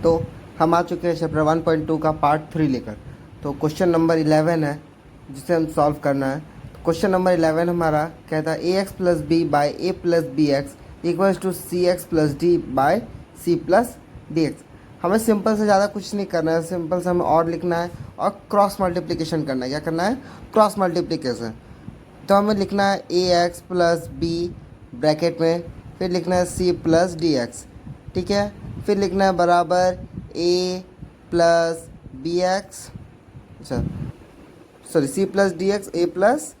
तो हम आ चुके हैं चैप्टर 1.2 का पार्ट 3 लेकर। तो क्वेश्चन नंबर 11 है जिसे हम सॉल्व करना है। तो क्वेश्चन नंबर 11 हमारा कहता है a x plus b by a plus b x equals to C x plus d by c plus d x. हमें सिंपल से ज़्यादा कुछ नहीं करना है, सिंपल से हमें और लिखना है और क्रॉस मल्टीप्लिकेशन करना है। क्या करना है? Cross multiplication. तो हमें लिखना है a x plus B bracket में, फिर लिखना है सी प्लस डी एक्स, ठीक है। फिर लिखना है बराबर ए प्लस बी एक्स, अच्छा sorry c plus d x a plus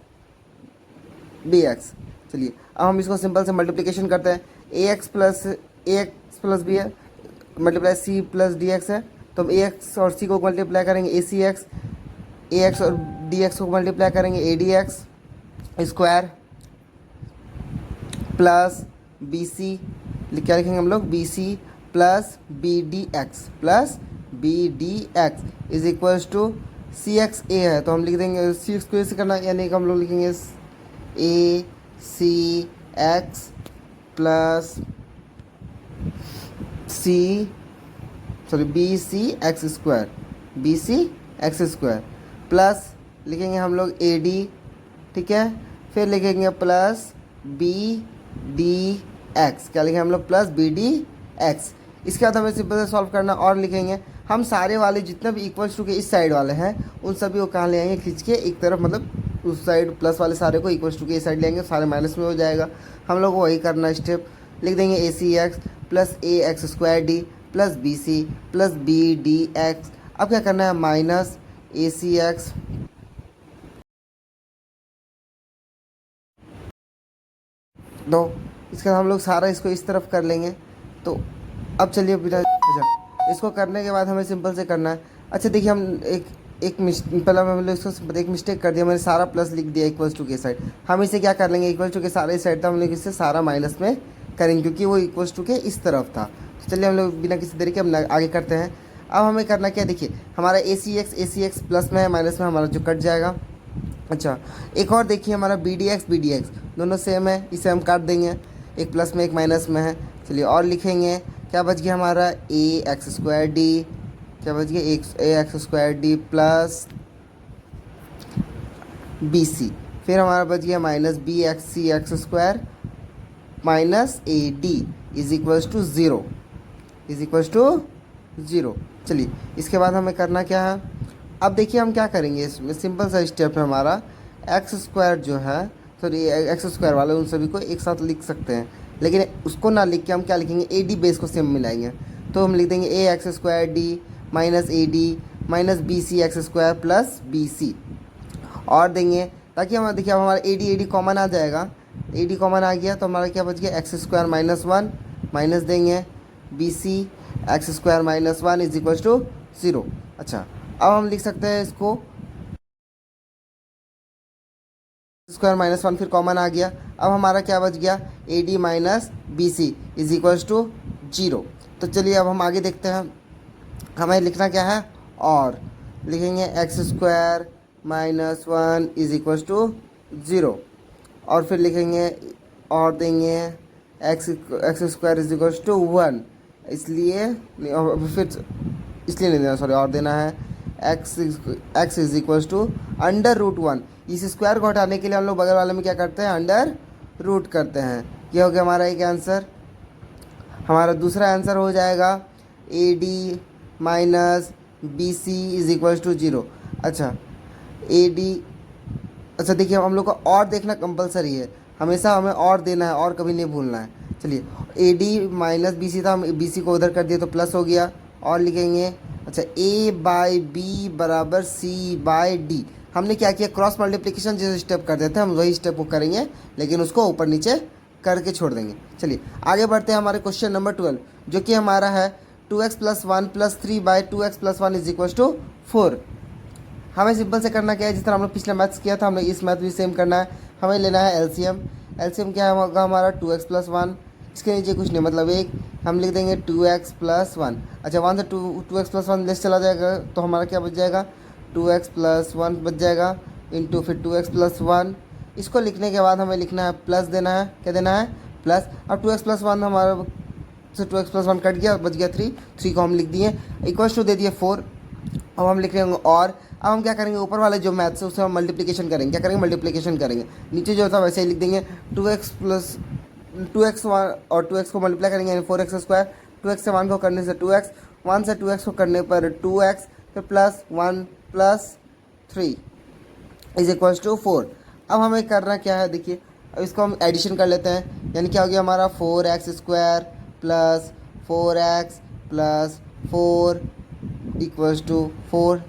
b x. चलिए अब हम इसको सिंपल से मल्टीप्लिकेशन करते हैं। ए एक्स प्लस बी है multiply c plus d x है, तो हम ए एक्स और सी को मल्टीप्लाई करेंगे A C X, A X और डी एक्स को मल्टीप्लाई करेंगे A D X square plus B C, क्या लिखेंगे हम लोग? B C plus B D X is equals to C X A है, तो हम लिख देंगे सी एक्स को ऐसे करना, यानी कि हम लोग लिखेंगे a C x plus B c x square plus लिखेंगे हम लोग ए डी, ठीक है। फिर लिखेंगे प्लस बी डी एक्स, क्या लिखेंगे हम लोग? Plus B D x. इसके बाद हमें सिंपल से सॉल्व करना और लिखेंगे हम सारे वाले जितने भी इक्वल्स टू के इस साइड वाले हैं उन सभी को कहाँ ले आएंगे? खींच के एक तरफ, मतलब उस साइड प्लस वाले सारे को इक्वल्स टू के इस साइड लेंगे, सारे माइनस में हो जाएगा। हम लोग को वही करना स्टेप। लिख देंगे a C x plus a x square d plus B C plus B D x. अब क्या करना है? माइनस ए सी एक्स दो, इसके बाद हम लोग सारा इसको इस तरफ कर लेंगे। तो अब चलिए बिना, अच्छा इसको करने के बाद हमें सिंपल से करना है। अच्छा देखिए हम पहले हम लोग इसको एक मिस्टेक कर दिया, मैंने सारा प्लस लिख दिया इक्वल्स टू के साइड। हम इसे क्या कर लेंगे? इक्वल्स टू के सारे साइड था, हम लोग इससे सारा माइनस में करेंगे क्योंकि वो इक्वल्स टू के इस तरफ था। तो चलिए हम लोग बिना किसी देरी के हम आगे करते हैं। अब हमें करना क्या? देखिए हमारा ए सी एक्स प्लस में है, माइनस में हमारा जो कट जाएगा। अच्छा एक और देखिए हमारा बी डी एक्स दोनों सेम है, इसे हम काट देंगे, एक प्लस में एक माइनस में है। चलिए और लिखेंगे, क्या बच गया हमारा? ए एक्स स्क्वायर डी, क्या बच गया? A x square d plus B c. फिर हमारा बच गया minus b x c x square minus a d is equals to zero. चलिए इसके बाद हमें करना क्या है? अब देखिए हम क्या करेंगे, इसमें सिंपल सा स्टेप है हमारा। एक्स स्क्वायर जो है, सॉरी एक्स स्क्वायर वाले उन सभी को एक साथ लिख सकते हैं, लेकिन उसको ना लिख के हम क्या लिखेंगे? ए डी बेस को सेम मिलाएंगे। तो हम लिख देंगे a x square d minus a d minus b c x square plus B c और देंगे, ताकि हम देखिए अब हमारा ए डी कॉमन आ जाएगा। ए डी कॉमन आ गया तो हमारा क्या बच गया? X square minus one minus देंगे b c x square minus one is equal to zero. अच्छा अब हम लिख सकते हैं इसको स्क्वायर माइनस वन, फिर कॉमन आ गया। अब हमारा क्या बच गया? A d minus b c is equals to zero. तो चलिए अब हम आगे देखते हैं, हमें लिखना क्या है? और लिखेंगे x square minus one is equals to zero और फिर लिखेंगे और देंगे x square is equals to one, इसलिए फिर इसलिए नहीं देना, सॉरी और देना है x is equals to under root one. इस स्क्वायर को हटाने के लिए हम लोग बगल वाले में क्या करते हैं? अंडर रूट करते हैं। ये हो गया हमारा एक आंसर। हमारा दूसरा आंसर हो जाएगा a d minus b c is equals to zero. अच्छा ए डी, अच्छा देखिए हम लोग को और देखना कंपलसरी है, हमेशा हमें और देना है और कभी नहीं भूलना है। चलिए a d minus b c था, हम बी सी को उधर कर दिए तो प्लस हो गया और लिखेंगे। अच्छा ए बाई बी बराबर सी बाई डी। हमने क्या किया? क्रॉस मल्टीप्लिकेशन जैसे स्टेप कर देते हैं हम वही स्टेप को करेंगे, लेकिन उसको ऊपर नीचे करके छोड़ देंगे। चलिए आगे बढ़ते हैं हमारे क्वेश्चन नंबर 12, जो कि हमारा है 2x plus one plus three by 2x plus one is equal to 4। हमें सिंपल से करना क्या है? जिस तरह हम लोग पिछले मैथ्स किया था हम लोग इस मैथ भी सेम करना है। हमें लेना है एलसीएम। एलसीएम क्या होगा हमारा? 2x प्लस वन, इसके नीचे कुछ नहीं मतलब एक, हम लिख देंगे 2x प्लस वन। अच्छा वन से 2x प्लस वन लेस चला जाएगा तो हमारा क्या बच जाएगा? 2x प्लस वन बच जाएगा इंटू फिर 2x प्लस वन। इसको लिखने के बाद हमें लिखना है प्लस देना है, क्या देना है? प्लस। अब 2x प्लस वन हमारा से 2x प्लस 1 कट गया, बच गया 3, 3 को हम लिख दिए, इक्वल्स टू दे दिए 4। अब हम लिख रहे होंगे और अब हम क्या करेंगे, ऊपर वाले जो मैथ्स है उससे हम मल्टीप्लिकेशन करेंगे। क्या करेंगे, मल्टीप्लिकेशन करेंगे। नीचे जो था वैसे ही लिख देंगे 2x प्लस 2x और 2x को मल्टीप्लाई करेंगे यानी 4x स्क्वायर। 2x से 1 को करने से 2x, 1 से 2x को करने पर 2x, फिर plus 1 plus 3 is equals to 4। अब हमें करना क्या है, देखिए अब इसको हम एडिशन कर लेते हैं, यानी क्या हो गया हमारा 4x square plus 4x plus 4 equals to 4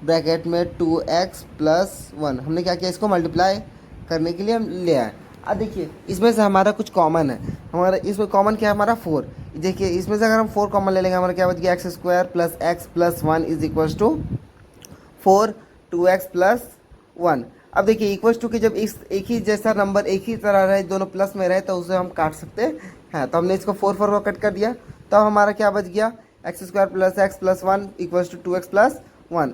bracket में 2x प्लस 1। हमने क्या किया, इसको मल्टीप्लाई करने के लिए हम ले आए। अब देखिए इसमें से हमारा कुछ कॉमन है, हमारा इसमें कॉमन क्या है हमारा 4। देखिए इसमें से अगर हम 4 कॉमन ले लेंगे हमारा क्या बच गया, x square plus x plus 1 is equals to 4 2x plus 1। अब देखिए इक्वल्स टू की जब इस एक ही जैसा नंबर एक ही तरह रहे, दोनों प्लस में रहे, तो उसे हम काट सकते हैं। तो हमने इसको 4 4 को कट कर दिया, तब हमारा क्या बच गया, x square plus x plus 1 equals to 2x plus 1।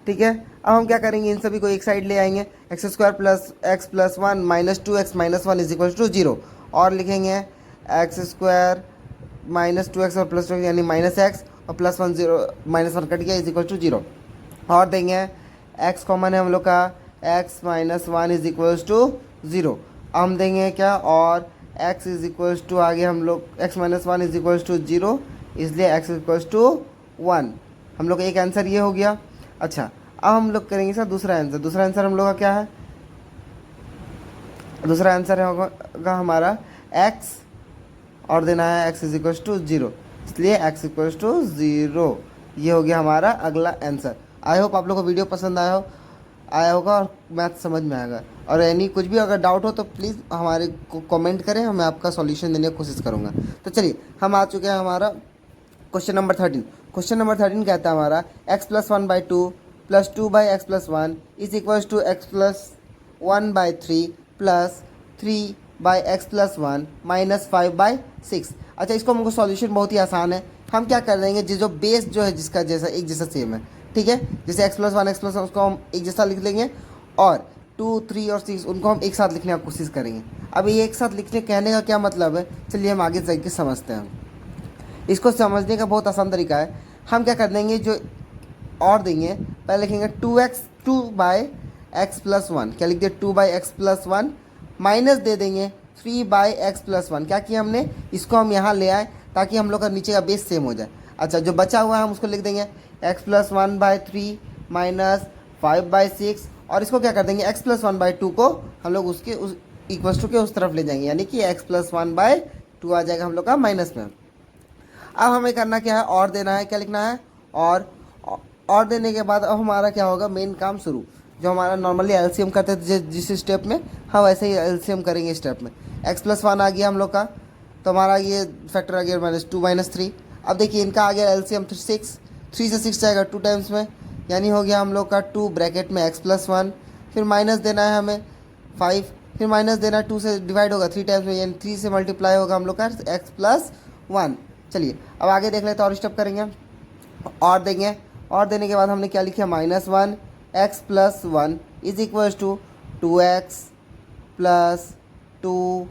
ठीक है, अब हम क्या करेंगे, इन सभी को एक साइड ले आएंगे, x square plus x plus 1 minus 2x minus 1 is equals to 0, और लिखेंगे एक्स स्क्वायर माइनस 2x और प्लस 2 यानी माइनस एक्स और प्लस 1 0 माइनस 1 कट गया इज इक्वल टू 0, और देंगे x कॉमन है हम लोग का, x minus 1 is equals to 0। हम देंगे क्या, और x इज इक्वल्स टू आगे हम लोग x minus 1 is equals to 0, इसलिए x इक्वल्स टू 1। हम लोग का एक आंसर ये हो गया। अच्छा अब हम लोग करेंगे सर दूसरा आंसर। दूसरा आंसर हम लोग का क्या है, दूसरा आंसर होगा हमारा x और देना है x इज इक्वल्स टू 0, इसलिए x इक्वल्स टू 0। ये हो गया हमारा अगला आंसर। आई होप आप लोग को वीडियो पसंद आया होगा और मैथ समझ में आएगा। और यानी कुछ भी अगर डाउट हो तो प्लीज़ हमारे को कमेंट करें, मैं आपका सॉल्यूशन देने की कोशिश करूँगा। तो चलिए हम आ चुके हैं हमारा क्वेश्चन नंबर 13। क्वेश्चन नंबर 13 कहता है हमारा x plus 1 by 2 plus 2 by x plus 1 is equals to x plus 1 by 3 plus 3 by x plus 1 minus 5 by 6। अच्छा इसको हमको सॉल्यूशन बहुत ही आसान है। हम क्या कर देंगे, जो बेस जो है जिसका जैसा एक जैसा सेम है, ठीक है, जैसे x प्लस 1 एक्स प्लस 1 उसको हम एक जैसा लिख लेंगे, और 2 3 और 6 उनको हम एक साथ लिखने की कोशिश करेंगे। अब ये एक साथ लिखने कहने का क्या मतलब है, चलिए हम आगे चल के समझते हैं। इसको समझने का बहुत आसान तरीका है। हम क्या कर देंगे, जो और देंगे पहले लिखेंगे 2 बाई एक्स प्लस 1, क्या लिख दिया 2 बाई एक्स प्लस 1, माइनस दे देंगे 3 बाई एक्स प्लस 1। क्या किया हमने, इसको हम यहाँ ले आए ताकि हम लोग का नीचे का बेस सेम हो जाए। अच्छा जो बचा हुआ है हम उसको लिख देंगे x plus 1 by 3 minus 5 by 6, और इसको क्या कर देंगे एक्स प्लस 1 बाई 2 को हम लोग उसके उस इक्वल्स टू के उस तरफ ले जाएंगे, यानी कि एक्स प्लस 1 बाई 2 आ जाएगा हम लोग का माइनस में। अब हमें करना क्या है, और देना है, क्या लिखना है, और देने के बाद अब हमारा क्या होगा, मेन काम शुरू। जो हमारा नॉर्मली एलसीएम करते थे जिस स्टेप में, हम वैसे ही एलसीएम करेंगे स्टेप में। एक्स प्लस 1 आ गया हम लोग का, तो हमारा ये फैक्टर आ गया माइनस 2 माइनस 3। अब देखिए इनका आ गया एलसीएम 6, 3 से 6 जाएगा 2 टाइम्स में, यानी हो गया हम लोग का 2 ब्रैकेट में एक्स प्लस 1, फिर माइनस देना है हमें 5, फिर माइनस देना है 2 से डिवाइड होगा 3 टाइम्स में, यानी 3 से मल्टीप्लाई होगा हम लोग का एक्स प्लस 1। चलिए अब आगे देख लेते हैं, और स्टेप करेंगे, और देंगे, और देने के बाद हमने क्या लिखा, minus 1 x plus 1 is equals to 2x plus 2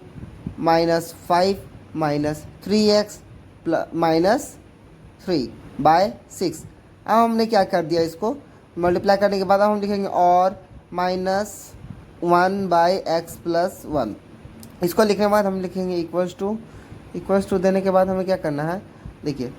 minus 5 minus 3x minus 3 by 6। अब हमने क्या कर दिया, इसको मल्टीप्लाई करने के बाद अब हम लिखेंगे और माइनस 1 बाई एक्स प्लस 1। इसको लिखने के बाद हम लिखेंगे इक्वल्स टू देने के बाद हमें क्या करना है, देखिए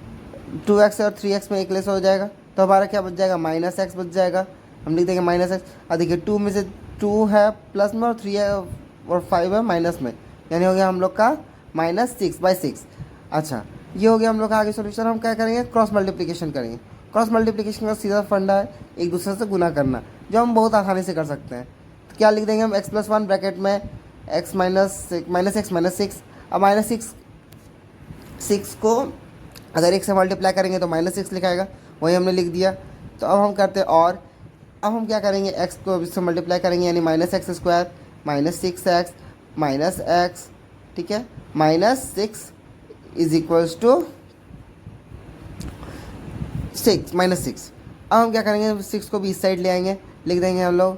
2x और 3x में एक लेस हो जाएगा, तो हमारा क्या बच जाएगा, माइनस एक्स बच जाएगा। हम लिख देंगे माइनस एक्स, और देखिए 2 में से 2 है प्लस में और 3 है और 5 है माइनस में, यानी हो गया हम लोग का माइनस 6 बाई 6। अच्छा ये हो गया हम लोग का आगे सोल्यूशन। हम क्या करेंगे, क्रॉस मल्टीप्लिकेशन करेंगे। क्रॉस मल्टीप्लिकेशन का सीधा फंडा है एक दूसरे से गुना करना, जो हम बहुत आसानी से कर सकते हैं। तो क्या लिख देंगे हम, एक्स प्लस 1 ब्रैकेट में एक्स माइनस एक्स माइनस 6। अब माइनस 6 को अगर एक से मल्टीप्लाई करेंगे तो माइनस 6 लिखाएगा, वही हमने लिख दिया। तो अब हम करते हैं, और अब हम क्या करेंगे, x को इससे मल्टीप्लाई करेंगे, यानी minus x square minus 6x minus x, ठीक है, minus 6 is equals to 6 minus 6। अब हम क्या करेंगे, 6 को भी इस साइड ले आएंगे, लिख देंगे हम लोग,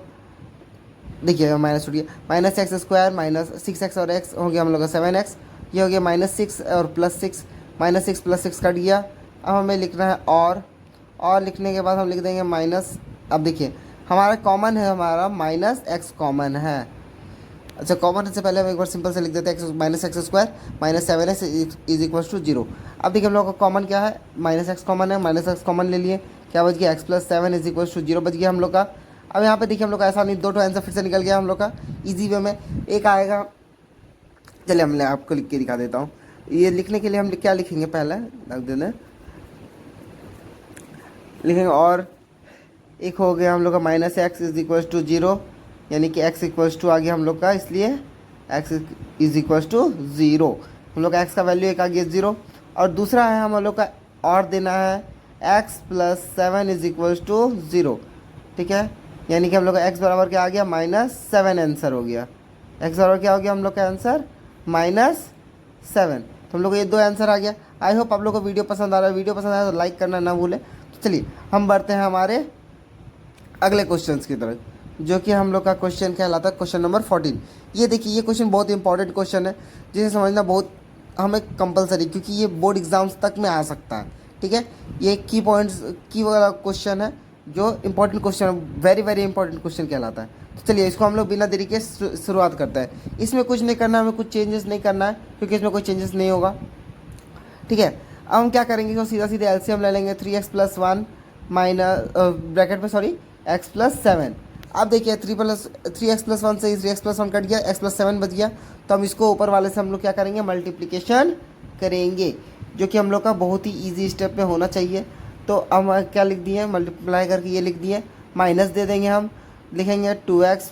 देखिए माइनस छूट गया, minus x square minus 6x और x हो गया हम लोग का 7x, ये हो गया माइनस 6 और plus 6 minus six plus six cut गया। अब हमें लिखना है और लिखने के बाद हम लिख देंगे माइनस। अब देखिए हमारा कॉमन है, हमारा माइनस एक्स कॉमन है। अच्छा कॉमन से पहले हम एक बार सिंपल से लिख देते हैं x minus x square minus seven x is equal to zero. अब देखिए हम लोग का कॉमन क्या है, माइनस एक्स कॉमन है, माइनस एक्स कॉमन ले लिए, क्या बच गया x plus seven is equal to zero बच गया हम लोग का। अब यहाँ पे देखिए हम लोग का ऐसा नहीं, दो तो आंसर फिर से निकल गया हम लोग का ईजी वे में। एक आएगा, चलिए मैं आपको लिख के दिखा देता हूँ। ये लिखने के लिए हम क्या लिखेंगे, पहले रख देना लिखेंगे और एक हो गया हम लोग का minus x is equal to zero, यानी कि x इक्वल्स टू आ गया हम लोग का, इसलिए x is equals to zero. हम लोग का x का वैल्यू एक आ गया ज़ीरो। और दूसरा है हम लोग का और देना है x plus seven is equals to zero, ठीक है। यानी कि हम लोग का x बराबर क्या आ गया, माइनस सेवन आंसर हो गया। x बराबर क्या हो गया हम लोग का आंसर, माइनस सेवन। तो हम लोग को ये दो आंसर आ गया। आई होप आप लोग को वीडियो पसंद आ रहा है। वीडियो पसंद आया तो लाइक करना ना भूलें। तो चलिए हम बढ़ते हैं हमारे अगले क्वेश्चन की तरफ, जो कि हम लोग का क्वेश्चन कहलाता है क्वेश्चन नंबर 14। ये देखिए ये क्वेश्चन बहुत इंपॉर्टेंट क्वेश्चन है, जिसे समझना बहुत हमें कंपलसरी, क्योंकि ये बोर्ड एग्जाम्स तक में आ सकता है, ठीक है। ये की पॉइंट्स की वाला क्वेश्चन है, जो इंपॉर्टेंट क्वेश्चन है, वेरी वेरी इंपॉर्टेंट क्वेश्चन कहलाता है। तो चलिए इसको हम लोग बिना देरी के शुरुआत करते हैं। इसमें कुछ नहीं करना है, हमें कुछ चेंजेस नहीं करना है, क्योंकि इसमें कोई चेंजेस नहीं होगा, ठीक है। अब हम क्या करेंगे, तो सीधा सीधे एलसीएम ले लेंगे, three x plus one minus bracket में सॉरी एक्स प्लस सेवन। अब देखिए थ्री एक्स प्लस वन से three x plus one cut गया, एक्स प्लस सेवन बच गया। तो हम इसको ऊपर वाले से हम लोग क्या करेंगे, मल्टीप्लिकेशन करेंगे, जो कि हम लोग का बहुत ही ईजी स्टेप में होना चाहिए। तो हम क्या लिख दिए, मल्टीप्लाई करके ये लिख दिए, माइनस दे देंगे, हम लिखेंगे टू एक्स,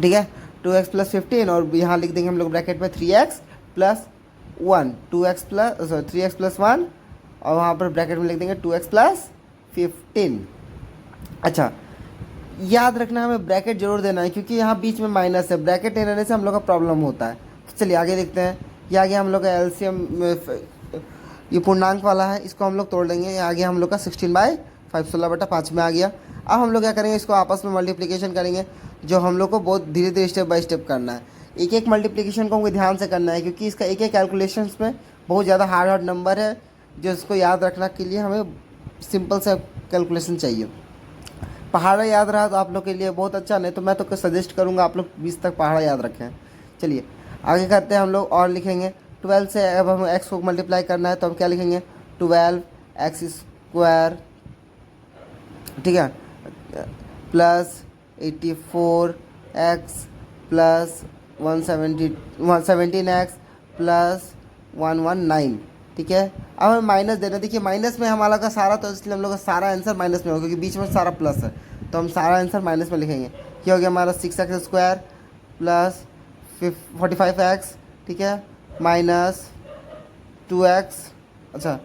ठीक है, टू एक्स प्लस फिफ्टीन, और यहाँ लिख देंगे हम लोग ब्रैकेट में three x plus one, two x plus three x plus one, और वहाँ पर ब्रैकेट में लिख देंगे टू एक्स प्लस फिफ्टीन। अच्छा याद रखना हमें ब्रैकेट जरूर देना है, क्योंकि यहाँ बीच में माइनस है, ब्रैकेट नहीं रहने से हम लोग का प्रॉब्लम होता है। तो चलिए आगे देखते हैं। ये आगे हम लोग का एलसीएम, ये पूर्णांक वाला है, इसको हम लोग तोड़ देंगे। ये आगे हम लोग का 16/5 16/5 में आ गया। अब हम लोग क्या करेंगे, इसको आपस में मल्टीप्लिकेशन करेंगे, जो हम लोग को बहुत धीरे धीरे स्टेप बाय स्टेप करना है। एक एक मल्टीप्लिकेशन को हमको ध्यान से करना है, क्योंकि इसका एक एक कैलकुलेशन में बहुत ज़्यादा हार्ड नंबर है, जो इसको याद रखने के लिए हमें सिंपल सा कैलकुलेशन चाहिए। पहाड़ा याद रहा तो आप लोग के लिए बहुत अच्छा, नहीं तो मैं तो सजेस्ट करूँगा आप लोग 20 तक पहाड़ा याद रखें। चलिए आगे करते हैं हम लोग, और लिखेंगे 12 से अब हम x को मल्टीप्लाई करना है, तो हम क्या लिखेंगे, 12 एक्स स्क्वायर, ठीक है, plus 84 x plus 117 x plus 119, ठीक है। अब हमें माइनस देना, देखिए माइनस में हमारा का सारा, तो इसलिए हम लोग का सारा आंसर माइनस में होगा, क्योंकि बीच में सारा प्लस है, तो हम सारा आंसर माइनस में लिखेंगे। ये हो गया हमारा 6x स्क्वायर प्लस 45x, ठीक है, माइनस 2x। अच्छा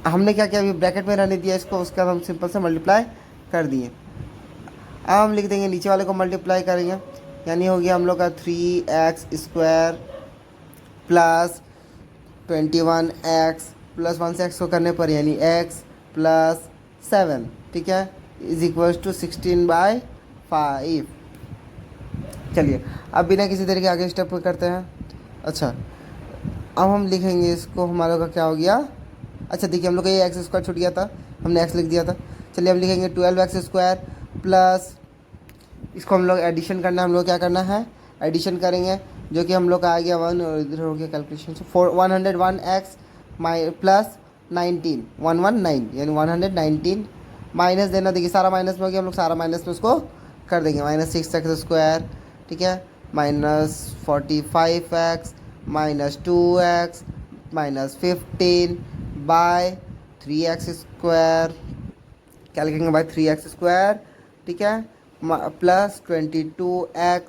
हमने क्या किया, अभी ब्रैकेट में रहने दिया इसको, उसके बाद हम सिंपल से मल्टीप्लाई कर दिए। अब हम लिख देंगे नीचे वाले को मल्टीप्लाई करेंगे, यानी हो गया हम लोग का 3x square plus 21x plus 1 से x को करने पर यानी x प्लस 7, ठीक है, इज इक्वल्स टू 16/5। चलिए अब बिना किसी तरीके आगे स्टेप करते हैं। अच्छा अब हम लिखेंगे इसको, हमारे का क्या हो गया, अच्छा देखिए हम लोग का ये एक्स स्क्वायर छूट गया था, हमने एक्स लिख दिया था। चलिए हम लिखेंगे 12x स्क्वायर प्लस, इसको हम लोग एडिशन करना है, हम लोग क्या करना है, एडिशन करेंगे, जो कि हम लोग का आ गया 1, और इधर हो गया कैलकुलेशन से 101x प्लस 19 119, यानी 119 माइनस देना, देखिए सारा माइनस में हो गया, हम लोग सारा माइनस में उसको कर देंगे, माइनस 6x स्क्वायर, ठीक है, minus 45x minus 2x minus 15 by 3x square, क्या लिखेंगे बाय 3x स्क्वायर, ठीक है, plus 22x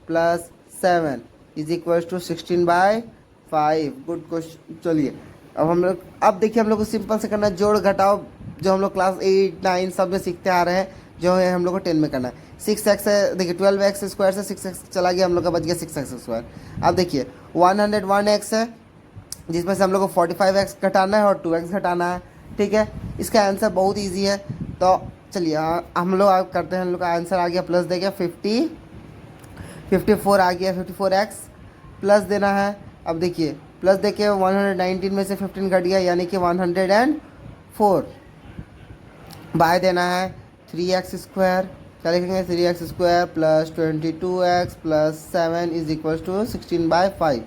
plus 7 is equal to 16/5। Good question. चलिए अब हम लोग, अब देखिए हम लोग को सिंपल से करना है, जोड़ घटाओ, जो हम लोग क्लास 8 9 सब में सीखते आ रहे हैं, जो है हम लोग को 10 में करना है। 6x है, देखिए 12x स्क्वायर से 6x चला गया, हम लोग का बच गया 6x स्क्वायर। अब देखिए 101x है, जिसमें से हम लोग को 45x घटाना है और 2x घटाना है, ठीक है। इसका आंसर बहुत ईजी है, तो चलिए हम लोग आप करते हैं, हम लोग का आंसर आ गया प्लस दे गया 54 आ गया, 54x प्लस देना है। अब देखिए प्लस देखिए 119 में से 15 घट गया यानी कि 104, बाय देना है 3x² क्या लिखेंगे 3x² plus 22x plus 7 is equal to 16/5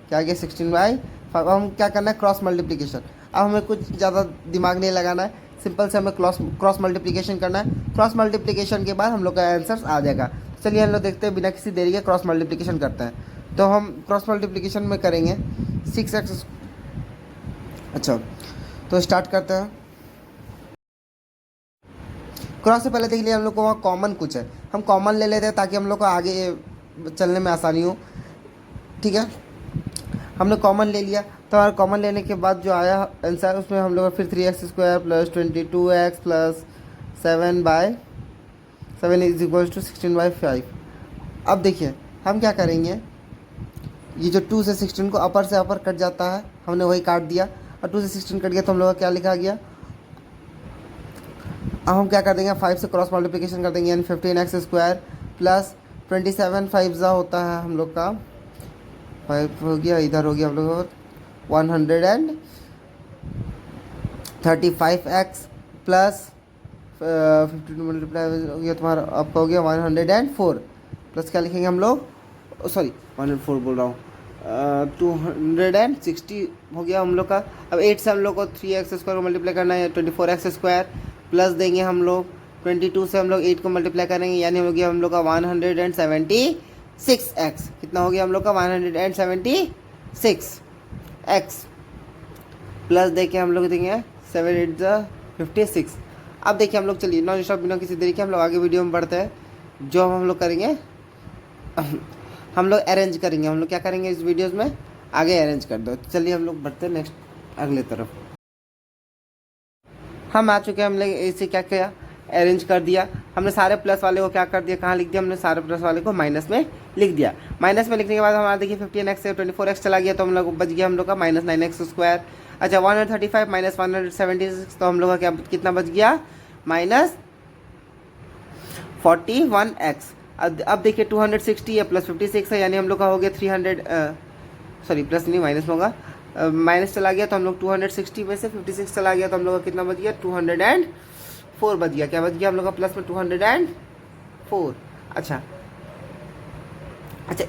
क्या गया 16/5। हम क्या करना है क्रॉस मल्टीप्लिकेशन। अब हमें कुछ ज़्यादा दिमाग नहीं लगाना है, सिंपल से हमें क्रॉस मल्टीप्लिकेशन करना है। क्रॉस मल्टीप्लिकेशन के बाद हम लोग का आंसर आ जाएगा। चलिए हम लोग देखते हैं बिना किसी देरी के क्रॉस मल्टीप्लिकेशन करते हैं। तो हम क्रॉस मल्टीप्लिकेशन में करेंगे 6x। अच्छा तो स्टार्ट करते हैं। क्रॉस से पहले देख लिया हम लोग को वहाँ कॉमन कुछ है, हम कॉमन ले लेते हैं ताकि हम लोग को आगे चलने में आसानी हो। ठीक है हमने कॉमन ले लिया, तो हमारा कॉमन लेने के बाद जो आया आंसर उसमें हम लोग फिर 3x² plus 22x plus 7/7 is equal to 16/5। अब देखिए हम क्या करेंगे, ये जो 2 से 16 को अपर से अपर कट जाता है, हमने वही काट दिया और 2 से 16 कट गया तो हम लोग का क्या लिखा गया। अब हम क्या कर देंगे 5 से क्रॉस मल्टीप्लिकेशन कर देंगे यानी 15x² प्लस 27 5 होता है हम लोग का 5 हो गया, इधर हो गया हम लोग 135x प्लस 52 मल्टीप्लाई हो गया तुम्हारा, आपका हो गया 104 प्लस क्या लिखेंगे हम लोग, सॉरी 104 बोल रहा हूँ 260 हो गया हम लोग का। अब 8 से हम लोग को 3x² को मल्टीप्लाई करना है 24x² प्लस देंगे हम लोग 22 से हम लोग 8 को मल्टीप्लाई करेंगे यानी हो गया हम लोग का 176x। कितना हो गया हम लोग का 176x प्लस देखिए हम लोग देंगे 7 8 56। अब देखिए हम लोग चलिए नॉन स्टॉप बिना किसी देरी के हम लोग आगे वीडियो में बढ़ते हैं। जो हम लोग करेंगे हम लोग अरेंज करेंगे, हम लोग क्या करेंगे इस वीडियोज़ में आगे अरेंज कर दो। चलिए हम लोग बढ़ते हैं नेक्स्ट अगले तरफ। हम आ चुके हैं, हमने इसे क्या किया अरेंज कर दिया। हमने सारे प्लस वाले को क्या कर दिया कहाँ लिख दिया, हमने सारे प्लस वाले को माइनस में लिख दिया। माइनस में लिखने के बाद हमारा देखिए 15x से 24x चला गया तो हम लोग बच गया हम लोग का -9x²। अच्छा 135 माइनस 176 तो हम लोग का क्या कितना बच गया -41x। अब देखिए 260 है प्लस 56 है यानी हम लोग का हो गया 300 सॉरी प्लस नहीं माइनस होगा, माइनस चला गया तो हम लोग 260 में से 56 चला गया तो हम लोग का कितना बच गया 204 बच गया। क्या बच गया हम लोग का प्लस में 204। अच्छा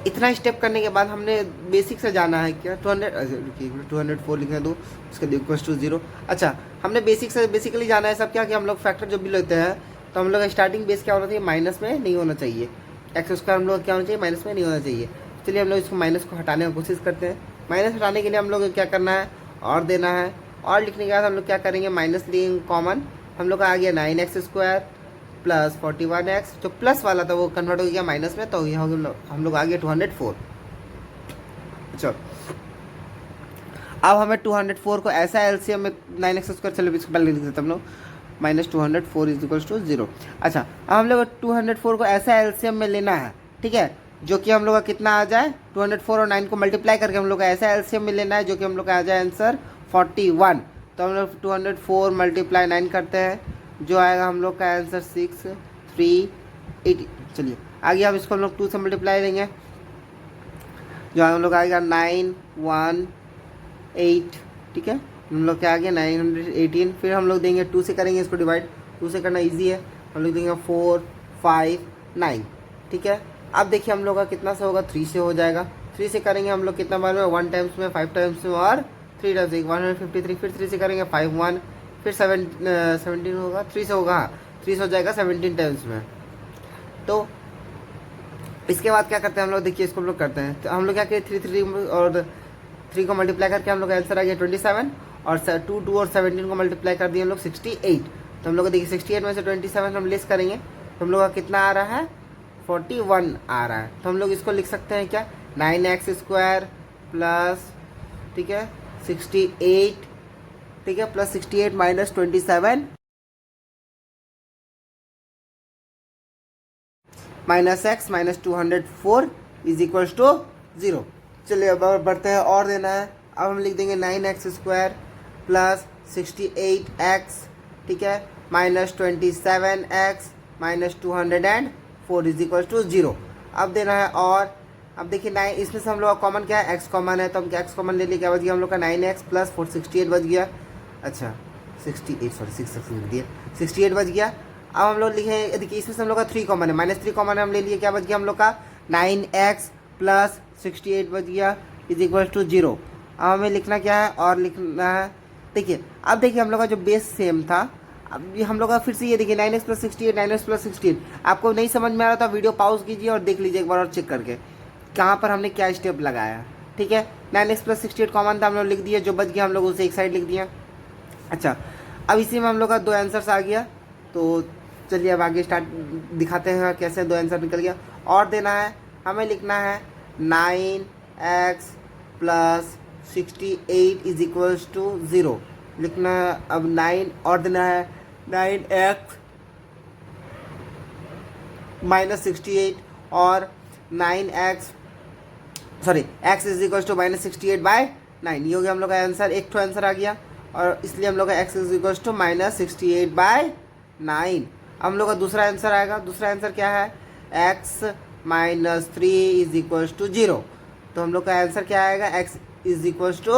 इतना स्टेप करने के बाद हमने बेसिक से जाना है क्या 204 लिखने दो उसके इक्वल टू 0। अच्छा हमने बेसिक से बेसिकली जाना है सब क्या कि हम लोग फैक्टर जो भी लेते हैं तो हम लोग का स्टार्टिंग बेस क्या होना चाहिए माइनस में नहीं होना चाहिए, x² हम लोग क्या होना चाहिए माइनस में नहीं होना चाहिए। चलिए हम लोग इसको माइनस को हटाने की कोशिश करते हैं। माइनस हटाने के लिए हम लोग क्या करना है और देना है, और लिखने के बाद हम लोग क्या करेंगे माइनस लेंगे कॉमन, हम लोग का आ गया 9x² प्लस 41x। जो प्लस वाला था वो कन्वर्ट हो गया माइनस में तो यहाँ हम लोग आ गए 204। अच्छा अब हमें 204 को ऐसा एलसीएम में 9x², चलो इसको पहले लिख देते हम लोग -204 इज इक्वल टू 0। अच्छा अब हम लोग 204 को ऐसा एलसीएम में लेना है, ठीक है, जो कि हम लोग का कितना आ जाए 204 और 9 को मल्टीप्लाई करके हम लोग का ऐसा एलसीएम में लेना है जो कि हम लोग का आ जाए आंसर 41। तो हम लोग 204 मल्टीप्लाई 9 करते हैं जो आएगा हम लोग का आंसर 6380। चलिए आगे हम इसको हम लोग 2 से मल्टीप्लाई लेंगे जो हम लोग आएगा 918। ठीक है हम लोग क्या आ गया 918। फिर हम लोग देंगे 2 से करेंगे इसको डिवाइड, 2 से करना इजी है, हम लोग देंगे 4 5 9। ठीक है अब देखिए हम लोग का कितना से होगा 3 से हो जाएगा। 3 से करेंगे हम लोग कितना बार में 1 टाइम्स में 5 टाइम्स में और 3 टाइम्स 153। फिर 3 से करेंगे 5 1 फिर 17 होगा 3 से होगा, हाँ 3 से हो जाएगा 17 टाइम्स में। तो इसके बाद क्या करते हैं हम लोग देखिए इसको हम लोग करते हैं तो हम लोग क्या करें 3 और 3 को मल्टीप्लाई करके हम लोग का आंसर आ गया 27 और 2 और 17 को मल्टीप्लाई कर दिए हम लोग 68। तो हम लोग देखिए 68 में से 27 हम लेस करेंगे तो हम लोग का कितना आ रहा है 41 आ रहा है। तो हम लोग इसको लिख सकते हैं क्या 9x² प्लस ठीक है 68 ठीक है plus 68 minus 27 minus x minus 204 is equal to 0। चलिए अब बढ़ते हैं और देना है। अब हम लिख देंगे 9x² प्लस 68x ठीक है minus 27x minus 204 is equal to 0। अब देना है और अब देखिए 9 इसमें से हम लोग का कॉमन क्या है, x कॉमन है, तो हम क्या x कॉमन ले लिए, क्या बच गया हम लोग का 9x प्लस 468 बच गया। अच्छा 68 सॉरी 6 लिख दिया, 68 बच गया। अब हम लोग लिखे, देखिए इसमें से हम लोग का 3 कॉमन है, -3 कॉमन है, हम ले लिए, क्या बच गया हम लोग का 9x प्लस 68 बच गया इज इक्वल टू 0। अब हमें लिखना क्या है, और लिखना है, देखिए अब देखिए हम लोग का जो बेस सेम था, अब ये हम लोग का फिर से ये देखिए 9x प्लस 68, 9x प्लस 16। आपको नहीं समझ में आ रहा था, वीडियो पॉज कीजिए और देख लीजिए एक बार और चेक करके कहाँ पर हमने क्या स्टेप लगाया। ठीक है, 9x प्लस 68 कॉमन था, हम लोग लिख दिए, जो बच गया हम लोग उसे एक साइड लिख दिया। अच्छा अब इसी में हम लोग का 2 आंसर्स आ गया, तो चलिए अब आगे स्टार्ट दिखाते हैं कैसे 2 आंसर निकल गया। और देना है, हमें लिखना है 9x plus 68 is equals to 0 लिखना है। अब 9 और देना है 9x माइनस 68 और 9x sorry x is equals to minus 68 by 9, ये हो गया हम लोग का आंसर। एक तो आंसर आ गया, और इसलिए हम लोग का x is equals to minus 68 by 9। हम लोग का दूसरा आंसर आएगा, दूसरा आंसर क्या है, x minus 3 is equals to 0। तो हम लोग का आंसर क्या आएगा, x इज इक्वल्स टू,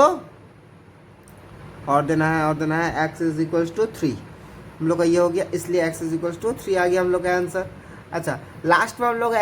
और देना है x इज इक्वल्स टू 3। हम लोग का ये हो गया, इसलिए x इज इक्वल्स टू 3 आ गया हम लोग का आंसर। अच्छा लास्ट में हम लोग